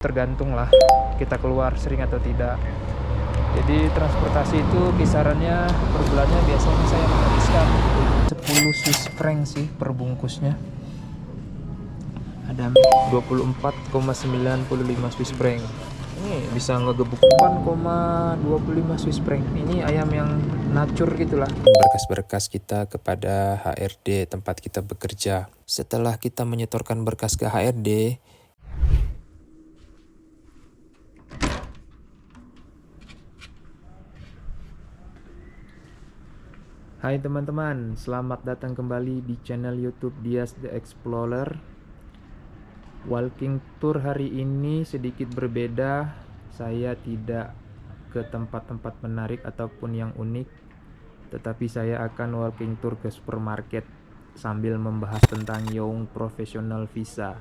tergantung lah kita keluar sering atau tidak. Jadi transportasi itu kisarannya per bulannya biasanya saya menghabiskan 10 Swiss franc sih per bungkusnya. Ada 24,95 Swiss franc. Ini bisa ngegebuk 8,25 Swiss franc. Ini ayam yang nacur gitulah. Berkas-berkas kita kepada HRD tempat kita bekerja. Setelah kita menyetorkan berkas ke HRD, hai teman-teman, selamat datang kembali di channel YouTube Dias The Explorer. Walking tour hari ini sedikit berbeda. Saya tidak ke tempat-tempat menarik ataupun yang unik, tetapi saya akan walking tour ke supermarket sambil membahas tentang Young Professional Visa.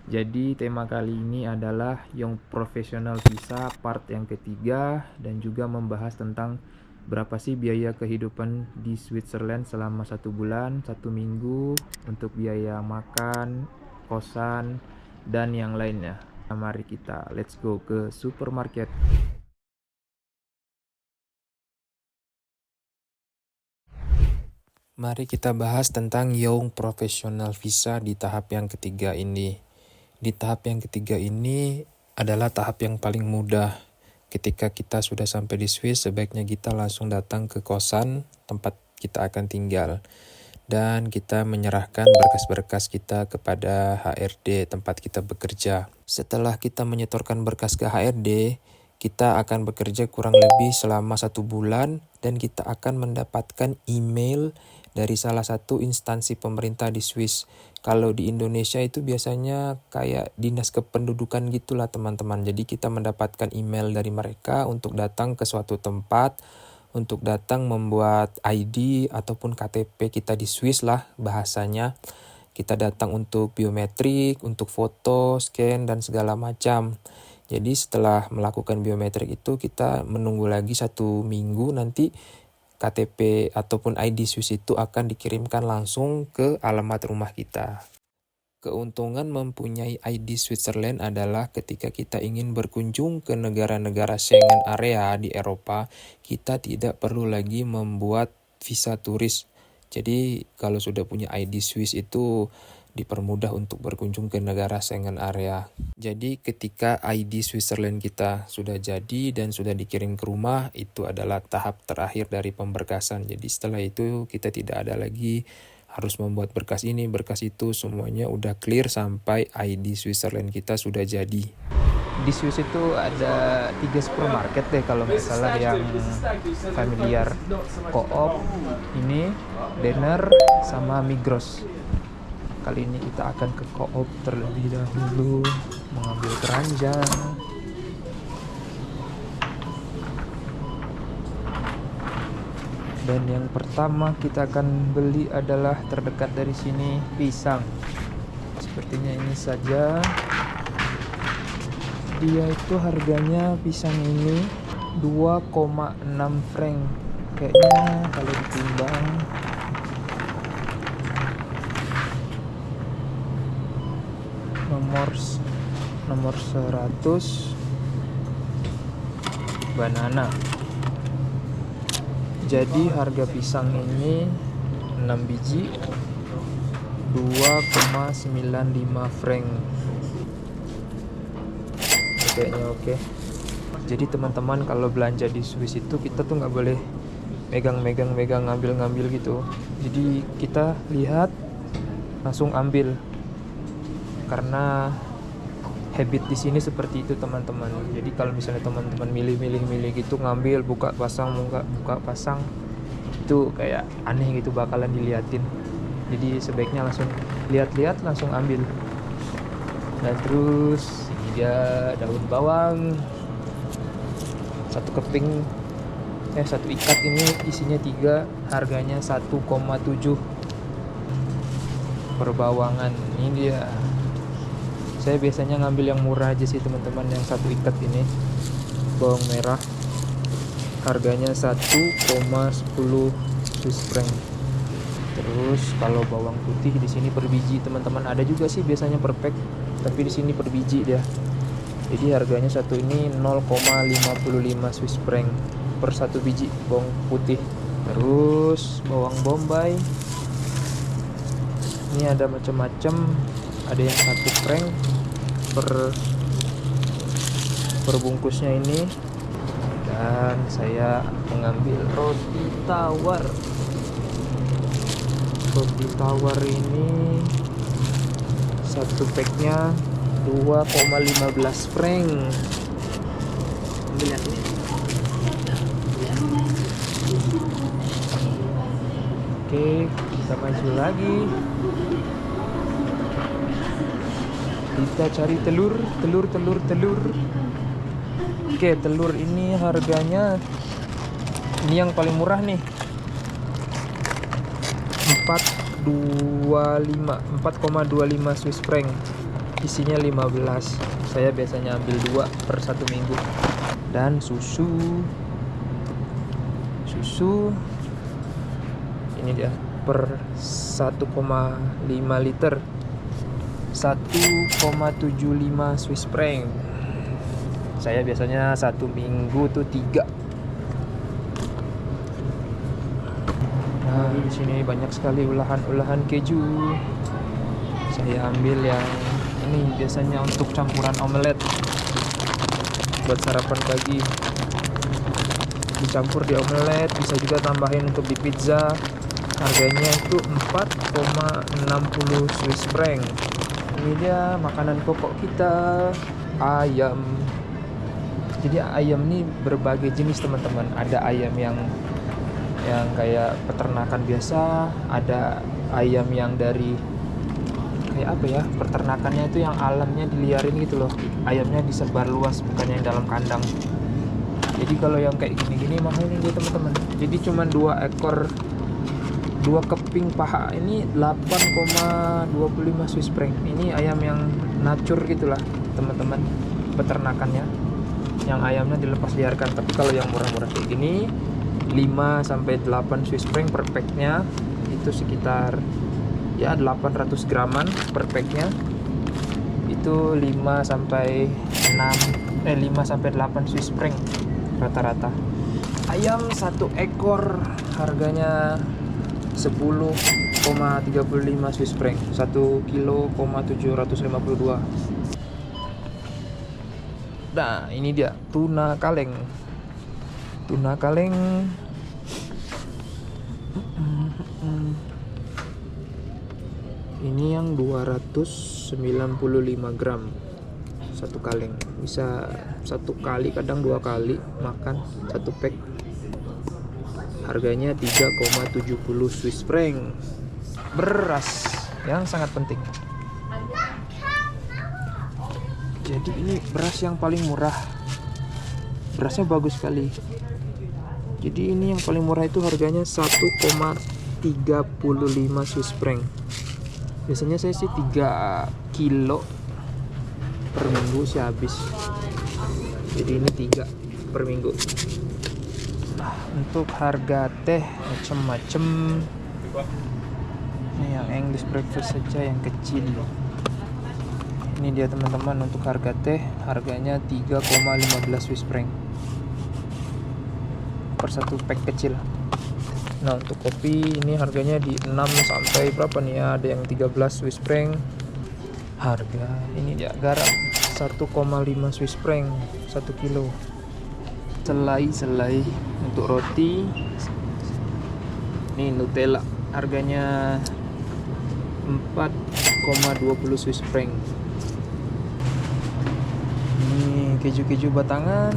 Jadi tema kali ini adalah Young Professional Visa part yang ketiga, dan juga membahas tentang berapa sih biaya kehidupan di Switzerland selama 1 bulan, 1 minggu, untuk biaya makan, kosan, dan yang lainnya. Mari kita let's go ke supermarket. Mari kita bahas tentang Young Professional Visa di tahap yang ketiga ini. Di tahap yang ketiga ini adalah tahap yang paling mudah. Ketika kita sudah sampai di Swiss, sebaiknya kita langsung datang ke kosan tempat kita akan tinggal. Dan kita menyerahkan berkas-berkas kita kepada HRD tempat kita bekerja. Setelah kita menyetorkan berkas ke HRD, kita akan bekerja kurang lebih selama 1 bulan, dan kita akan mendapatkan email dari salah satu instansi pemerintah di Swiss. Kalau di Indonesia itu biasanya kayak dinas kependudukan gitulah teman-teman. Jadi kita mendapatkan email dari mereka untuk datang ke suatu tempat, untuk datang membuat ID ataupun KTP kita di Swiss lah bahasanya. Kita datang untuk biometrik, untuk foto, scan, dan segala macam. Jadi setelah melakukan biometrik itu kita menunggu lagi 1 minggu, nanti KTP ataupun ID Swiss itu akan dikirimkan langsung ke alamat rumah kita. Keuntungan mempunyai ID Switzerland adalah ketika kita ingin berkunjung ke negara-negara Schengen area di Eropa, kita tidak perlu lagi membuat visa turis. Jadi kalau sudah punya ID Swiss itu dipermudah untuk berkunjung ke negara Schengen area. Jadi ketika ID Switzerland kita sudah jadi dan sudah dikirim ke rumah, itu adalah tahap terakhir dari pemberkasan. Jadi setelah itu kita tidak ada lagi harus membuat berkas ini, berkas itu, semuanya udah clear sampai ID Switzerland kita sudah jadi. Di Swiss itu ada 3 supermarket deh kalau nggak salah yang familiar. Coop, ini, Denner, sama Migros. Kali ini kita akan ke Coop terlebih dahulu, mengambil keranjang. Dan yang pertama kita akan beli adalah terdekat dari sini, pisang. Sepertinya ini saja. Dia itu harganya pisang ini 2,6 franc. Kayaknya kalau ditimbang nomor 100 banana. Jadi harga pisang ini 6 biji 2,95 franc. Kayaknya oke. Jadi teman-teman, kalau belanja di Swiss itu kita tuh nggak boleh megang ngambil gitu. Jadi kita lihat langsung ambil, karena habit di sini seperti itu teman-teman. Jadi kalau misalnya teman-teman milih gitu, ngambil buka pasang itu kayak aneh gitu, bakalan diliatin. Jadi sebaiknya langsung lihat langsung ambil. Dan terus ini dia daun bawang, satu ikat ini isinya 3, harganya 1,7 per bawangan. Ini dia. Saya biasanya ngambil yang murah aja sih teman-teman, yang 1 ikat ini. Bawang merah harganya 1,10 Swiss franc. Terus kalau bawang putih di sini per biji teman-teman, ada juga sih biasanya per pack, tapi di sini per biji dia. Jadi harganya satu ini 0,55 Swiss franc per satu biji bawang putih. Terus bawang bombay ini ada macam-macam, ada yang 1 franc per bungkusnya ini. Dan saya mengambil roti tawar. Roti tawar ini satu packnya 2,15 franc. Ambil yang ini. Oke, kita maju lagi. Kita cari telur. Oke, telur ini harganya, ini yang paling murah nih, 4,25 Swiss franc. Isinya 15. Saya biasanya ambil 2 per 1 minggu. Dan susu ini dia per 1,5 liter 1,75 Swiss franc. Saya biasanya 1 minggu tuh 3. Nah, di sini banyak sekali olahan keju. Saya ambil yang ini biasanya untuk campuran omelet buat sarapan pagi. Dicampur di omelet, bisa juga tambahin untuk di pizza. Harganya itu 4,60 Swiss franc. Ini dia makanan pokok kita, ayam. Jadi ayam ini berbagai jenis teman-teman. Ada ayam yang kayak peternakan biasa, ada ayam yang dari kayak apa ya, peternakannya itu yang alamnya diliarin gitu loh. Ayamnya disebar luas, bukan yang dalam kandang. Jadi kalau yang kayak gini-gini mahal nih teman-teman. Jadi cuma 2 ekor, 2 keping paha ini 8,25 Swiss franc. Ini ayam yang nacur gitulah teman-teman, peternakannya, yang ayamnya dilepas liarkan. Tapi kalau yang murah-murah kayak gini 5-8 Swiss franc per packnya, itu sekitar ya 800 graman per packnya. Itu 5-8 Swiss franc rata-rata. Ayam 1 ekor harganya 10,35 Swiss franc, 1 kilo 752. Nah, ini dia tuna kaleng. Ini yang 295 gram satu kaleng. Bisa 1 kali, kadang 2 kali makan 1 pack. Harganya 3,70 Swiss franc. Beras yang sangat penting. Jadi ini beras yang paling murah. Berasnya bagus sekali. Jadi ini yang paling murah itu harganya 1,35 Swiss franc. Biasanya saya sih 3 kilo per minggu sih habis. Jadi ini 3 per minggu. Nah, untuk harga teh macam-macam. Ini yang English breakfast saja yang kecil. Ini dia teman-teman, untuk harga teh, harganya 3,15 Swiss franc per 1 pack kecil. Nah, untuk kopi ini harganya di 6 sampai berapa nih ya, ada yang 13 Swiss franc. Harga ini dia garam 1,5 Swiss franc 1 kilo. Selai untuk roti ini Nutella, harganya 4,20 Swiss franc. Ini keju batangan,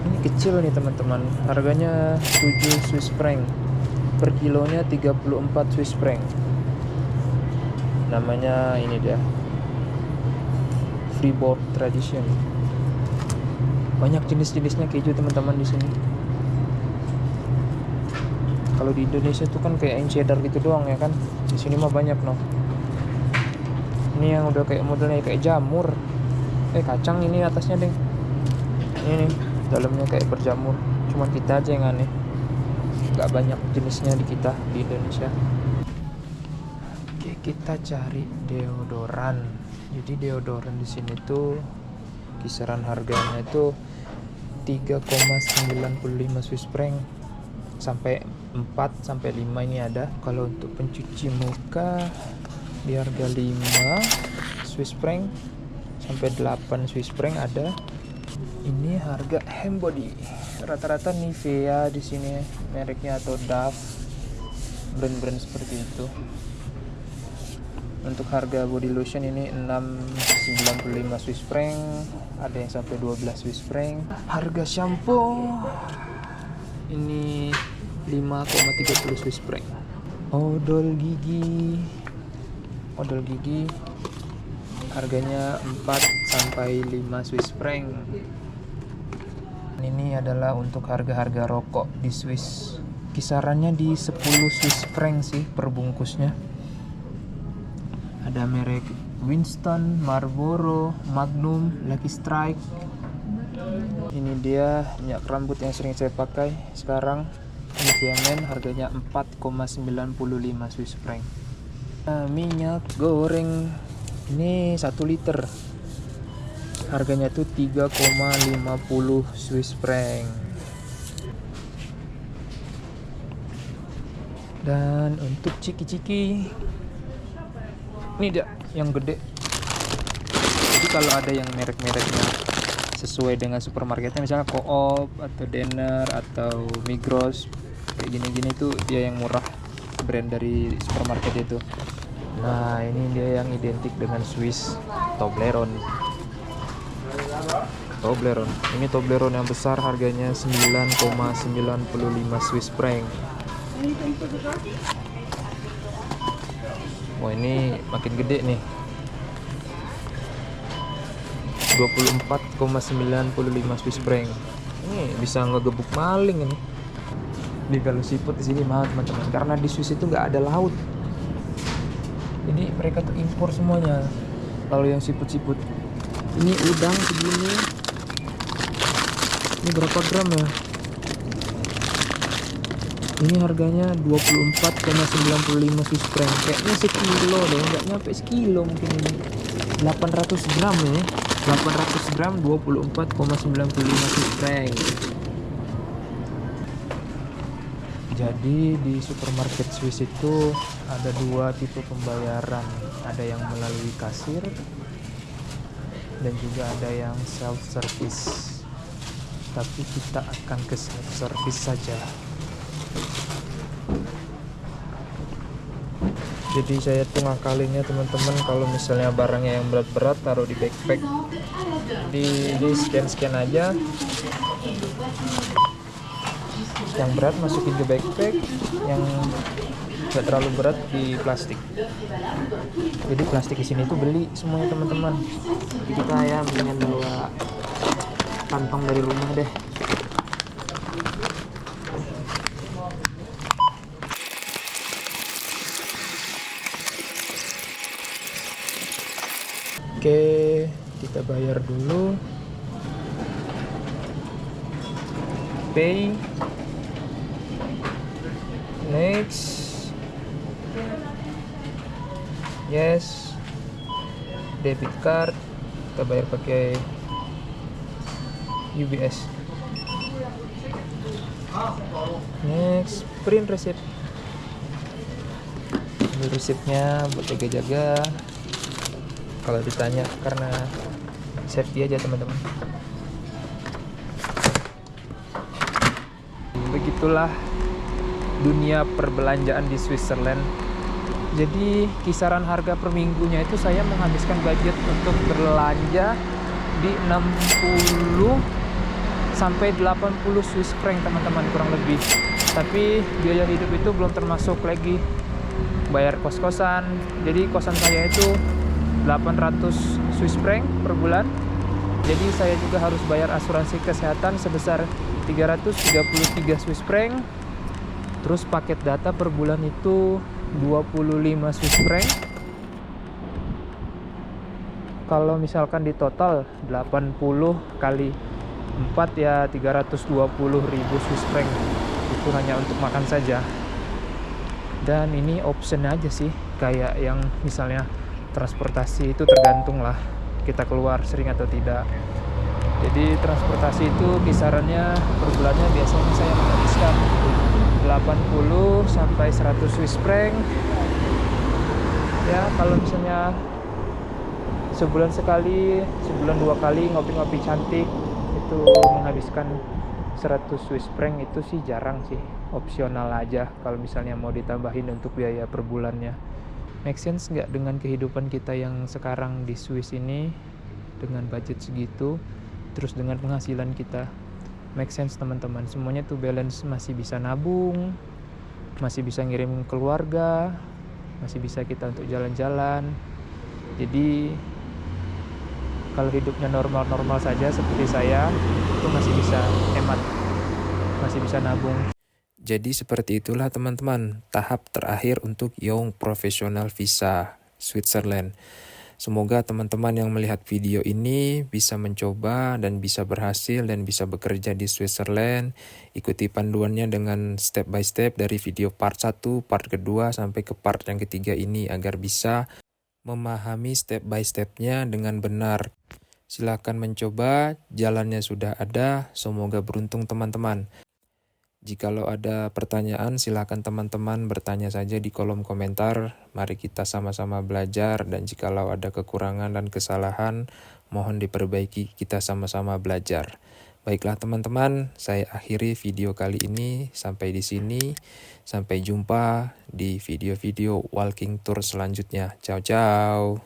ini kecil nih teman-teman, harganya 7 Swiss franc per kilonya, 34 Swiss franc. Namanya ini dia Freeboard Tradition. Banyak jenis-jenisnya keju teman-teman di sini. Kalau di Indonesia tuh kan kayak cheddar gitu doang ya kan. Di sini mah banyak noh. Ini yang udah kayak modelnya kayak jamur. Kacang ini atasnya deng. Ini nih, dalamnya kayak berjamur. Cuma kita aja yang aneh. Gak banyak jenisnya di kita di Indonesia. Oke, kita cari deodoran. Jadi deodoran di sini tuh kisaran harganya itu 3,95 Swiss franc sampai 4 sampai 5 ini ada. Kalau untuk pencuci muka di harga 5 Swiss franc sampai 8 Swiss franc ada. Ini harga hand body. Rata-rata Nivea di sini mereknya atau Dove, brand-brand seperti itu. Untuk harga body lotion ini 6,95 Swiss franc, ada yang sampai 12 Swiss franc. Harga shampoo ini 5,30 Swiss franc. Odol gigi harganya 4 sampai 5 Swiss franc. Ini adalah untuk harga-harga rokok di Swiss. Kisarannya di 10 Swiss franc sih per bungkusnya. Ada merek Winston, Marlboro, Magnum, Lucky Strike. Ini dia minyak rambut yang sering saya pakai sekarang, Nivea Men, harganya 4,95 Swiss franc. Minyak goreng ini 1 liter, harganya tuh 3,50 Swiss franc. Dan untuk ciki-ciki ini dia yang gede. Jadi kalau ada yang merek-mereknya sesuai dengan supermarketnya, misalnya Coop atau Denner atau Migros, kayak gini-gini tuh dia yang murah, brand dari supermarket itu. Nah, ini dia yang identik dengan Swiss, Toblerone. Ini Toblerone yang besar, harganya 9,95 Swiss franc. Wah, ini makin gede nih, 24,95 Swiss franc. Ini bisa ngegebuk maling ini. Jadi kalau siput di sini mahal teman-teman, karena di Swiss itu nggak ada laut. Jadi mereka tuh impor semuanya. Kalau yang siput-siput, ini udang segini. Ini berapa gram ya? Ini harganya 24,95 Swiss franc. Kayaknya sekilo deh, nggak nyampe sekilo mungkin ini. 800 gram ya. 800 gram 24,95 Swiss franc. Jadi di supermarket Swiss itu ada 2 tipe pembayaran. Ada yang melalui kasir dan juga ada yang self service. Tapi kita akan ke self service saja. Jadi saya tuh ngakalinnya teman-teman, kalau misalnya barangnya yang berat-berat taruh di backpack, di scan aja, yang berat masukin ke backpack, yang gak terlalu berat di plastik. Jadi plastik di sini tuh beli semuanya teman-teman. Jadi kita ya mendingan bawa kantong dari rumah deh. Oke, kita bayar dulu. Pay. Next. Yes. Debit card. Kita bayar pakai UBS. Next, print receipt. Ini resipnya buat jaga-jaga kalau ditanya, karena safety aja teman-teman. Begitulah dunia perbelanjaan di Switzerland. Jadi kisaran harga per minggunya itu saya menghabiskan budget untuk berbelanja di 60 sampai 80 Swiss franc teman-teman, kurang lebih. Tapi biaya hidup itu belum termasuk lagi bayar kos-kosan. Jadi kosan saya itu 800 Swiss franc per bulan. Jadi saya juga harus bayar asuransi kesehatan sebesar 333 Swiss franc. Terus paket data per bulan itu 25 Swiss franc. Kalau misalkan di total 80 kali 4 ya 320.000 Swiss franc. Itu hanya untuk makan saja. Dan ini option aja sih, kayak yang misalnya transportasi itu tergantung lah kita keluar sering atau tidak. Jadi transportasi itu kisarannya per bulannya biasanya saya menghabiskan 80 sampai 100 Swiss franc. Ya, kalau misalnya sebulan sekali, sebulan 2 kali ngopi-ngopi cantik itu menghabiskan 100 Swiss franc itu sih jarang sih, opsional aja kalau misalnya mau ditambahin untuk biaya per bulannya. Make sense nggak dengan kehidupan kita yang sekarang di Swiss ini, dengan budget segitu, terus dengan penghasilan kita? Make sense teman-teman, semuanya tuh balance, masih bisa nabung, masih bisa ngirim keluarga, masih bisa kita untuk jalan-jalan. Jadi kalau hidupnya normal-normal saja seperti saya, itu masih bisa hemat, masih bisa nabung. Jadi seperti itulah teman-teman, tahap terakhir untuk Young Professional Visa Switzerland. Semoga teman-teman yang melihat video ini bisa mencoba dan bisa berhasil dan bisa bekerja di Switzerland. Ikuti panduannya dengan step by step dari video part 1, part kedua, sampai ke part yang ketiga ini agar bisa memahami step by stepnya dengan benar. Silakan mencoba, jalannya sudah ada, semoga beruntung teman-teman. Jikalau ada pertanyaan, silakan teman-teman bertanya saja di kolom komentar. Mari kita sama-sama belajar, dan jikalau ada kekurangan dan kesalahan, mohon diperbaiki, kita sama-sama belajar. Baiklah teman-teman, saya akhiri video kali ini sampai di sini. Sampai jumpa di video-video walking tour selanjutnya. Ciao ciao.